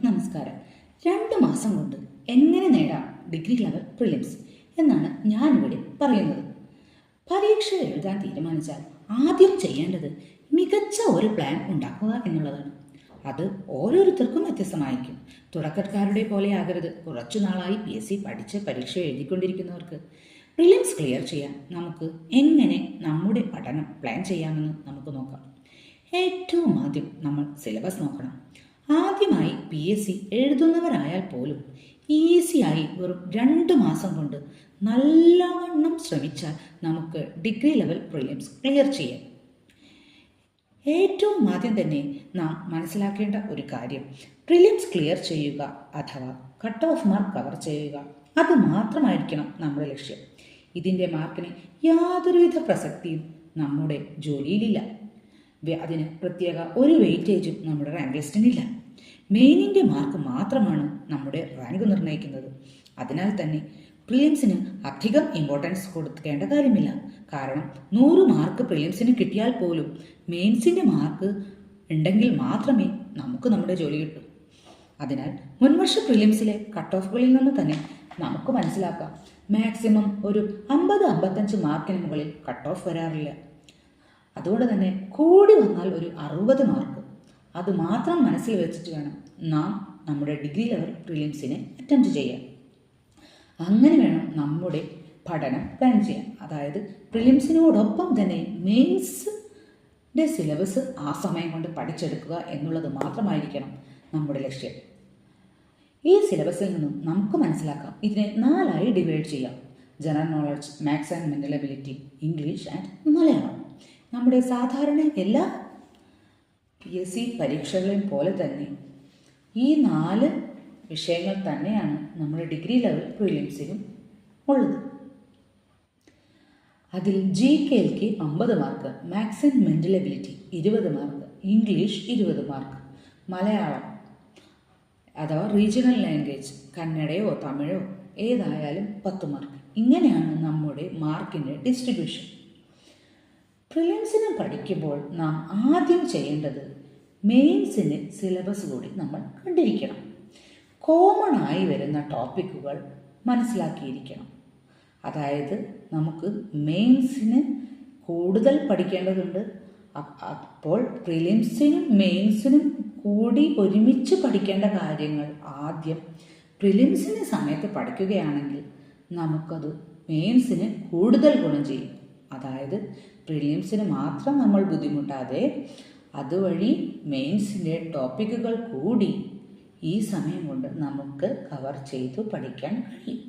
നമസ്കാരം. 2 മാസം കൊണ്ട് എങ്ങനെ നേടാം ഡിഗ്രി ലെവൽ പ്രിലിംസ് എന്നാണ് ഞാനിവിടെ പറയുന്നത്. പരീക്ഷ എഴുതാൻ തീരുമാനിച്ചാൽ ആദ്യം ചെയ്യേണ്ടത് മികച്ച ഒരു പ്ലാൻ ഉണ്ടാക്കുക എന്നുള്ളതാണ്. അത് ഓരോരുത്തർക്കും വ്യത്യസ്തമായിരിക്കും. തുടക്കക്കാരുടെ പോലെ ആകരുത്. കുറച്ചു നാളായി PSC പഠിച്ച് പരീക്ഷ എഴുതിക്കൊണ്ടിരിക്കുന്നവർക്ക് പ്രിലിംസ് ക്ലിയർ ചെയ്യാൻ നമുക്ക് എങ്ങനെ നമ്മുടെ പഠനം പ്ലാൻ ചെയ്യാമെന്ന് നമുക്ക് നോക്കാം. ഏറ്റവും ആദ്യം നമ്മൾ സിലബസ് നോക്കണം. ആദ്യമായി PSC എഴുതുന്നവരായാൽ പോലും ഈസിയായി വെറും 2 മാസം കൊണ്ട് നല്ലവണ്ണം ശ്രമിച്ചാൽ നമുക്ക് ഡിഗ്രി ലെവൽ പ്രിലിംസ് ക്ലിയർ ചെയ്യാം. ഏറ്റവും ആദ്യം തന്നെ നാം മനസ്സിലാക്കേണ്ട ഒരു കാര്യം, പ്രിലിംസ് ക്ലിയർ ചെയ്യുക അഥവാ കട്ട് ഓഫ് മാർക്ക് കവർ ചെയ്യുക, അത് മാത്രമായിരിക്കണം നമ്മുടെ ലക്ഷ്യം. ഇതിൻ്റെ മാർക്കിന് യാതൊരുവിധ പ്രസക്തിയും നമ്മുടെ ജോലിയിലില്ല. അതിന് പ്രത്യേക ഒരു വെയിറ്റേജും നമ്മുടെ റാങ്ക് ലിസ്റ്റിനില്ല. മെയിനിൻ്റെ മാർക്ക് മാത്രമാണ് നമ്മുടെ റാങ്ക് നിർണ്ണയിക്കുന്നത്. അതിനാൽ തന്നെ പ്രിലിംസിന് അധികം ഇമ്പോർട്ടൻസ് കൊടുക്കേണ്ട കാര്യമില്ല. കാരണം 100 മാർക്ക് പ്രിലിംസിന് കിട്ടിയാൽ പോലും മെയിൻസിൻ്റെ മാർക്ക് ഉണ്ടെങ്കിൽ മാത്രമേ നമുക്ക് നമ്മുടെ ജോലി കിട്ടൂ. അതിനാൽ മുൻവർഷ പ്രിലിംസിലെ കട്ട് ഓഫുകളിൽ നിന്ന് തന്നെ നമുക്ക് മനസ്സിലാക്കാം, മാക്സിമം ഒരു 50-55 മാർക്കിന് മുകളിൽ കട്ട് ഓഫ് വരാറില്ല. അതുകൊണ്ട് തന്നെ കൂടി വന്നാൽ ഒരു 60 മാർക്ക്, അത് മാത്രം മനസ്സിൽ വെച്ചിട്ട് വേണം നാം നമ്മുടെ ഡിഗ്രി ലെവൽ പ്രിലിംസിനെ അറ്റംപ്റ്റ് ചെയ്യാൻ. അങ്ങനെ വേണം നമ്മുടെ പഠനം പ്ലാൻ ചെയ്യാൻ. അതായത് പ്രിലിംസിനോടൊപ്പം തന്നെ മെയിൻസിൻ്റെ സിലബസ് ആ സമയം കൊണ്ട് പഠിച്ചെടുക്കുക എന്നുള്ളത് മാത്രമായിരിക്കണം നമ്മുടെ ലക്ഷ്യം. ഈ സിലബസിൽ നിന്നും നമുക്ക് മനസ്സിലാക്കാം, ഇതിനെ 4ആയി ഡിവൈഡ് ചെയ്യാം: general knowledge, maths and mental ability, English and Malayalam. നമ്മുടെ സാധാരണ എല്ലാ PSC പരീക്ഷകളെയും പോലെ തന്നെ ഈ 4 വിഷയങ്ങൾ തന്നെയാണ് നമ്മുടെ ഡിഗ്രി ലെവൽ പ്രിലിംസിനും ഉള്ളത്. അതിൽ GKക്ക് 50 mark, maths and mental ability 20 mark, English 20 mark, Malayalam അഥവാ റീജിയണൽ ലാംഗ്വേജ് കന്നഡയോ തമിഴോ ഏതായാലും 10 മാർക്ക്. ഇങ്ങനെയാണ് നമ്മുടെ മാർക്കിൻ്റെ ഡിസ്ട്രിബ്യൂഷൻ. പ്രിലിംസിന് പഠിക്കുമ്പോൾ നാം ആദ്യം ചെയ്യേണ്ടത് മെയിൻസിൻ്റെ സിലബസ് കൂടി നമ്മൾ കണ്ടിരിക്കണം. കോമൺ ആയി വരുന്ന ടോപ്പിക്കുകൾ മനസ്സിലാക്കിയിരിക്കണം. അതായത് നമുക്ക് മെയിൻസിന് കൂടുതൽ പഠിക്കേണ്ടതുണ്ട്. അപ്പോൾ പ്രിലിംസിനും മെയിൻസിനും കൂടി ഒരുമിച്ച് പഠിക്കേണ്ട കാര്യങ്ങൾ ആദ്യം പ്രിലിംസിന് സമയത്ത് പഠിക്കുകയാണെങ്കിൽ നമുക്കത് മെയിൻസിന് കൂടുതൽ ഗുണം ചെയ്യും. അതായത് പ്രിലിംസിന് മാത്രം നമ്മൾ ബുദ്ധിമുട്ടാതെ അതുവഴി മെയിൻസിൻ്റെ ടോപ്പിക്കുകൾ കൂടി ഈ സമയം കൊണ്ട് നമുക്ക് കവർ ചെയ്തു പഠിക്കാൻ കഴിയും.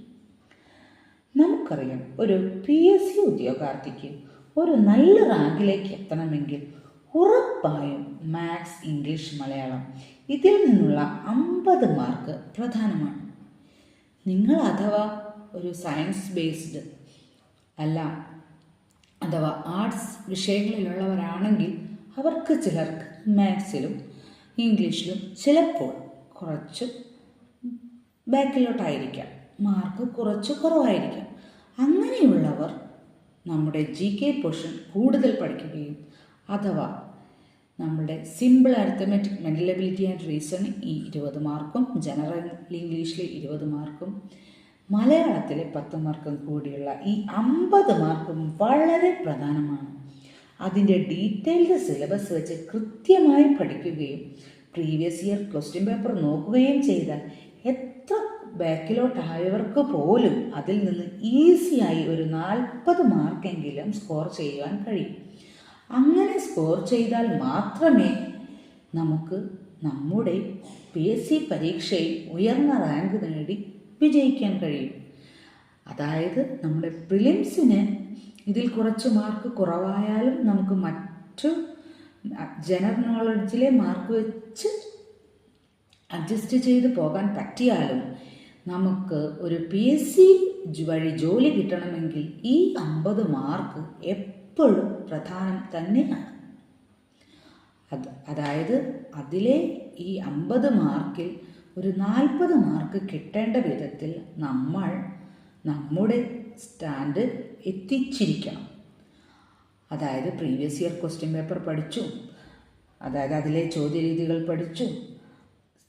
നമുക്കറിയാം, ഒരു PSC ഉദ്യോഗാർത്ഥിക്ക് ഒരു നല്ല റാങ്കിലേക്ക് എത്തണമെങ്കിൽ ഉറപ്പായും മാത്സ്, ഇംഗ്ലീഷ്, മലയാളം ഇതിൽ നിന്നുള്ള 50 മാർക്ക് പ്രധാനമാണ്. നിങ്ങൾ അഥവാ ഒരു സയൻസ് ബേസ്ഡ് അല്ല അഥവാ ആർട്സ് വിഷയങ്ങളിലുള്ളവരാണെങ്കിൽ അവർക്ക് ചിലർക്ക് മാത്സിലും ഇംഗ്ലീഷിലും ചിലപ്പോൾ കുറച്ച് ബാക്കിലോട്ടായിരിക്കാം, മാർക്ക് കുറച്ച് കുറവായിരിക്കാം. അങ്ങനെയുള്ളവർ നമ്മുടെ GK പോർഷൻ കൂടുതൽ പഠിക്കുകയും അഥവാ നമ്മുടെ simple arithmetic, mental ability and reasoning ഈ 20 മാർക്കും, ജനറൽ ഇംഗ്ലീഷിൽ 20 മാർക്കും, മലയാളത്തിലെ 10 മാർക്കും കൂടിയുള്ള ഈ 50 മാർക്കും വളരെ പ്രധാനമാണ്. അതിൻ്റെ ഡീറ്റെയിൽഡ് സിലബസ് വെച്ച് കൃത്യമായി പഠിക്കുകയും പ്രീവിയസ് ഇയർ ക്വസ്റ്റ്യൻ പേപ്പർ നോക്കുകയും ചെയ്താൽ എത്ര ബാക്കിലോട്ടായവർക്ക് പോലും അതിൽ നിന്ന് ഈസിയായി ഒരു 40 മാർക്കെങ്കിലും സ്കോർ ചെയ്യുവാൻ കഴിയും. അങ്ങനെ സ്കോർ ചെയ്താൽ മാത്രമേ നമുക്ക് നമ്മുടെ PSC പരീക്ഷയിൽ ഉയർന്ന റാങ്ക് നേടി വിജയിക്കാൻ കഴിയും. അതായത് നമ്മുടെ പ്രിലിംസിന് ഇതിൽ കുറച്ച് മാർക്ക് കുറവായാലും നമുക്ക് മറ്റു ജനറൽ നോളജിലെ മാർക്ക് വെച്ച് അഡ്ജസ്റ്റ് ചെയ്ത് പോകാൻ പറ്റിയാലും നമുക്ക് ഒരു PSC വഴി ജോലി കിട്ടണമെങ്കിൽ ഈ 50 മാർക്ക് എപ്പോഴും പ്രധാനം തന്നെയാണ്. അതായത് അതിലെ ഈ 50 മാർക്കിൽ ഒരു 40 മാർക്ക് കിട്ടേണ്ട വിധത്തിൽ നമ്മൾ നമ്മുടെ സ്റ്റാൻഡ് എത്തിച്ചിരിക്കണം. അതായത് പ്രീവിയസ് ഇയർ ക്വസ്റ്റ്യൻ പേപ്പർ പഠിച്ചു, അതായത് അതിലെ ചോദ്യരീതികൾ പഠിച്ചു,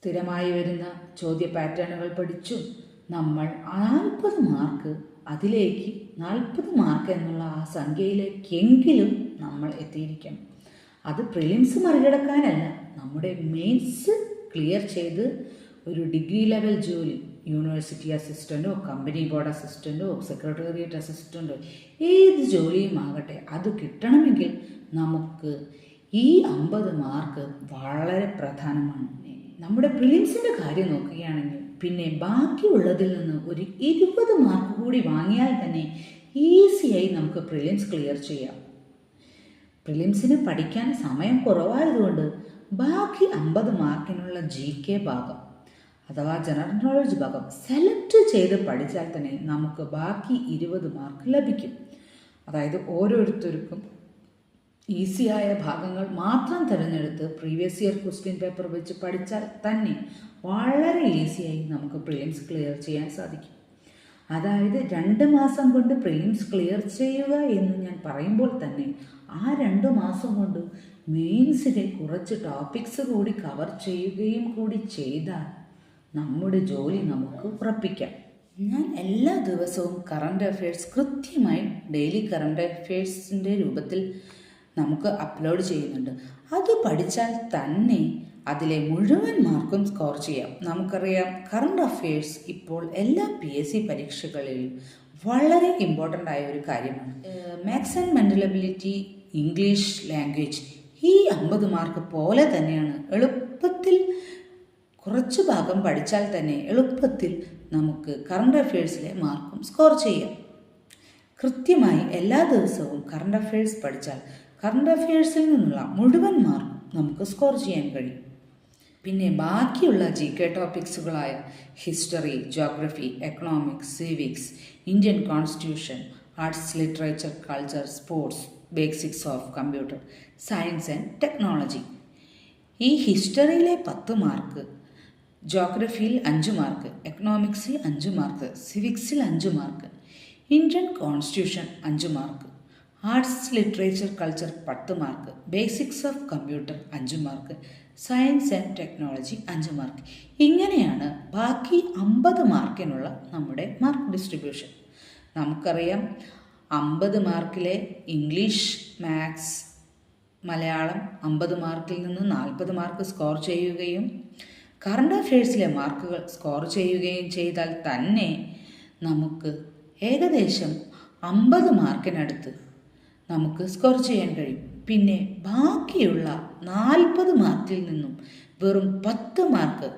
സ്ഥിരമായി വരുന്ന ചോദ്യ പാറ്റേണുകൾ പഠിച്ചു നമ്മൾ 40 മാർക്ക് അതിലേക്ക് 40 മാർക്ക് എന്നുള്ള ആ സംഖ്യയിലേക്കെങ്കിലും നമ്മൾ എത്തിയിരിക്കണം. അത് പ്രിലിംസ് മറികടക്കാനല്ല, നമ്മുടെ മെയിൻസ് ക്ലിയർ ചെയ്ത് ഒരു ഡിഗ്രി ലെവൽ ജോലി, യൂണിവേഴ്സിറ്റി അസിസ്റ്റൻറ്റോ കമ്പനി ബോർഡ് അസിസ്റ്റൻറ്റോ സെക്രട്ടേറിയറ്റ് അസിസ്റ്റൻറ്റോ ഏത് ജോലിയും ആകട്ടെ, അത് കിട്ടണമെങ്കിൽ നമുക്ക് ഈ 50 മാർക്ക് വളരെ പ്രധാനമാണ്. നമ്മുടെ പ്രിലിംസിൻ്റെ കാര്യം നോക്കുകയാണെങ്കിൽ പിന്നെ ബാക്കിയുള്ളതിൽ നിന്ന് ഒരു 20 മാർക്ക് കൂടി വാങ്ങിയാൽ തന്നെ ഈസിയായി നമുക്ക് പ്രിലിംസ് ക്ലിയർ ചെയ്യാം. പ്രിലിംസിന് പഠിക്കാൻ സമയം കുറവായതുകൊണ്ട് ബാക്കി 50 മാർക്കിനുള്ള GK ഭാഗം അഥവാ ജനറൽ നോളജ് ഭാഗം സെലക്ട് ചെയ്ത് പഠിച്ചാൽ തന്നെ നമുക്ക് ബാക്കി 20 മാർക്ക് ലഭിക്കും. അതായത് ഓരോരുത്തർക്കും ഈസിയായ ഭാഗങ്ങൾ മാത്രം തിരഞ്ഞെടുത്ത് പ്രീവിയസ് ഇയർ ക്വസ്റ്റ്യൻ പേപ്പർ വെച്ച് പഠിച്ചാൽ തന്നെ വളരെ ഈസിയായി നമുക്ക് പ്രിലിംസ് ക്ലിയർ ചെയ്യാൻ സാധിക്കും. അതായത് 2 മാസം കൊണ്ട് പ്രിലിംസ് ക്ലിയർ ചെയ്യുക എന്ന് ഞാൻ പറയുമ്പോൾ തന്നെ ആ 2 മാസം കൊണ്ട് മെയിൻസിലെ കുറച്ച് ടോപ്പിക്സ് കൂടി കവർ ചെയ്യുകയും കൂടി ചെയ്താൽ നമ്മുടെ ജോലി നമുക്ക് ഉറപ്പിക്കാം. ഞാൻ എല്ലാ ദിവസവും കറണ്ട് അഫയേഴ്സ് കൃത്യമായി ഡെയിലി കറണ്ട് അഫയേഴ്സിൻ്റെ രൂപത്തിൽ നമുക്ക് അപ്ലോഡ് ചെയ്യുന്നുണ്ട്. അത് പഠിച്ചാൽ തന്നെ അതിലെ മുഴുവൻ മാർക്കും സ്കോർ ചെയ്യാം. നമുക്കറിയാം കറണ്ട് അഫയേഴ്സ് ഇപ്പോൾ എല്ലാ PSC പരീക്ഷകളിലും വളരെ ഇമ്പോർട്ടൻ്റ് ആയ ഒരു കാര്യമാണ്. Maths and mental ability, English language ഈ 50 മാർക്ക് പോലെ തന്നെയാണ്. എളുപ്പത്തിൽ കുറച്ച് ഭാഗം പഠിച്ചാൽ തന്നെ എളുപ്പത്തിൽ നമുക്ക് കറണ്ട് അഫയേഴ്സിലെ മാർക്കും സ്കോർ ചെയ്യാം. കൃത്യമായി എല്ലാ ദിവസവും കറണ്ട് അഫയേഴ്സ് പഠിച്ചാൽ കറണ്ട് അഫയേഴ്സിൽ നിന്നുള്ള മുഴുവൻ മാർക്കും നമുക്ക് സ്കോർ ചെയ്യാൻ കഴിയും. പിന്നെ ബാക്കിയുള്ള GK ടോപ്പിക്സുകളായ history, geography, economics, civics, Indian constitution, arts, literature, culture, sports, basics of computer science and technology, ഈ ഹിസ്റ്ററിയിലെ 10 മാർക്ക്, ജോഗ്രഫിയിൽ 5 മാർക്ക്, എക്കണോമിക്സിൽ 5 മാർക്ക്, സിവിക്സിൽ 5 mark, Indian constitution 5 mark, arts, literature, culture 10 mark, basics of computer 5 mark, science and technology 5 mark. ഇങ്ങനെയാണ് ബാക്കി 50 മാർക്കിനുള്ള നമ്മുടെ mark distribution. നമുക്കറിയാം 50 മാർക്കിലെ English, maths, Malayalam 50 മാർക്കിൽ നിന്ന് 40 മാർക്ക് സ്കോർ ചെയ്യുകയും കറണ്ട് അഫയേഴ്സിലെ മാർക്കുകൾ സ്കോർ ചെയ്യുകയും ചെയ്താൽ തന്നെ നമുക്ക് ഏകദേശം 50 മാർക്കിനടുത്ത് നമുക്ക് സ്കോർ ചെയ്യാൻ കഴിയും. പിന്നെ ബാക്കിയുള്ള 40 മാർക്കിൽ നിന്നും വെറും 10 മാർക്ക്,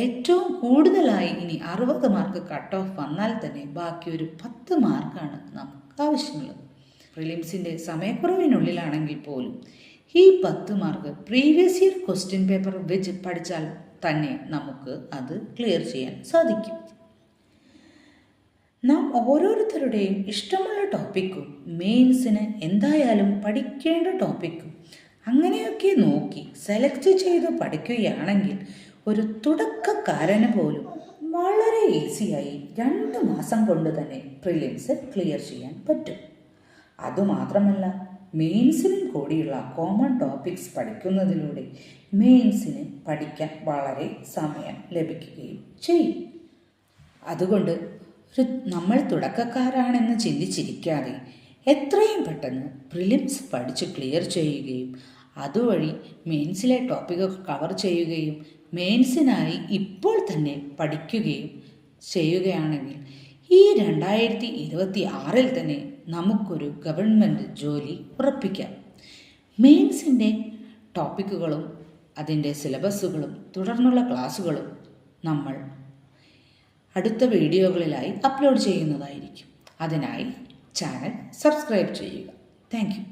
ഏറ്റവും കൂടുതലായി ഇനി 60 മാർക്ക് കട്ട് ഓഫ് വന്നാൽ തന്നെ ബാക്കി ഒരു 10 മാർക്കാണ് നമുക്ക് ആവശ്യമുള്ളത്. പ്രിലിംസിൻ്റെ സമയക്കുറവിനുള്ളിലാണെങ്കിൽ പോലും ഈ 10 mark previous year question paper വെച്ച് പഠിച്ചാൽ തന്നെ നമുക്ക് അത് ക്ലിയർ ചെയ്യാൻ സാധിക്കും. നാം ഓരോരുത്തരുടെയും ഇഷ്ടമുള്ള ടോപ്പിക്കും മെയിൻസിന് എന്തായാലും പഠിക്കേണ്ട ടോപ്പിക്കും അങ്ങനെയൊക്കെ നോക്കി സെലക്ട് ചെയ്ത് പഠിക്കുകയാണെങ്കിൽ ഒരു തുടക്കക്കാരന് പോലും വളരെ ഈസിയായി 2 മാസം കൊണ്ട് തന്നെ പ്രിലിംസ് ക്ലിയർ ചെയ്യാൻ പറ്റും. അതുമാത്രമല്ല, മെയിൻസിനും കൂടിയുള്ള കോമൺ ടോപ്പിക്സ് പഠിക്കുന്നതിലൂടെ മെയിൻസിന് പഠിക്കാൻ വളരെ സമയം ലഭിക്കുകയും ചെയ്യും. അതുകൊണ്ട് നമ്മൾ തുടക്കക്കാരാണെന്ന് ചിന്തിച്ചിരിക്കാതെ എത്രയും പെട്ടെന്ന് പ്രിലിംസ് പഠിച്ച് ക്ലിയർ ചെയ്യുകയും അതുവഴി മെയിൻസിലെ ടോപ്പിക്കുകൾ കവർ ചെയ്യുകയും മെയിൻസിനായി ഇപ്പോൾ തന്നെ പഠിക്കുകയും ചെയ്യുകയാണെങ്കിൽ ഈ 2026 തന്നെ നമുക്കൊരു ഗവൺമെൻറ് ജോലി ഉറപ്പിക്കാം. മെയിൻസിൻ്റെ ടോപ്പിക്കുകളും അതിൻ്റെ സിലബസുകളും തുടർന്നുള്ള ക്ലാസ്സുകളും നമ്മൾ അടുത്ത വീഡിയോകളിലായി അപ്ലോഡ് ചെയ്യുന്നതായിരിക്കും. അതിനായി ചാനൽ സബ്സ്ക്രൈബ് ചെയ്യുക. Thank you.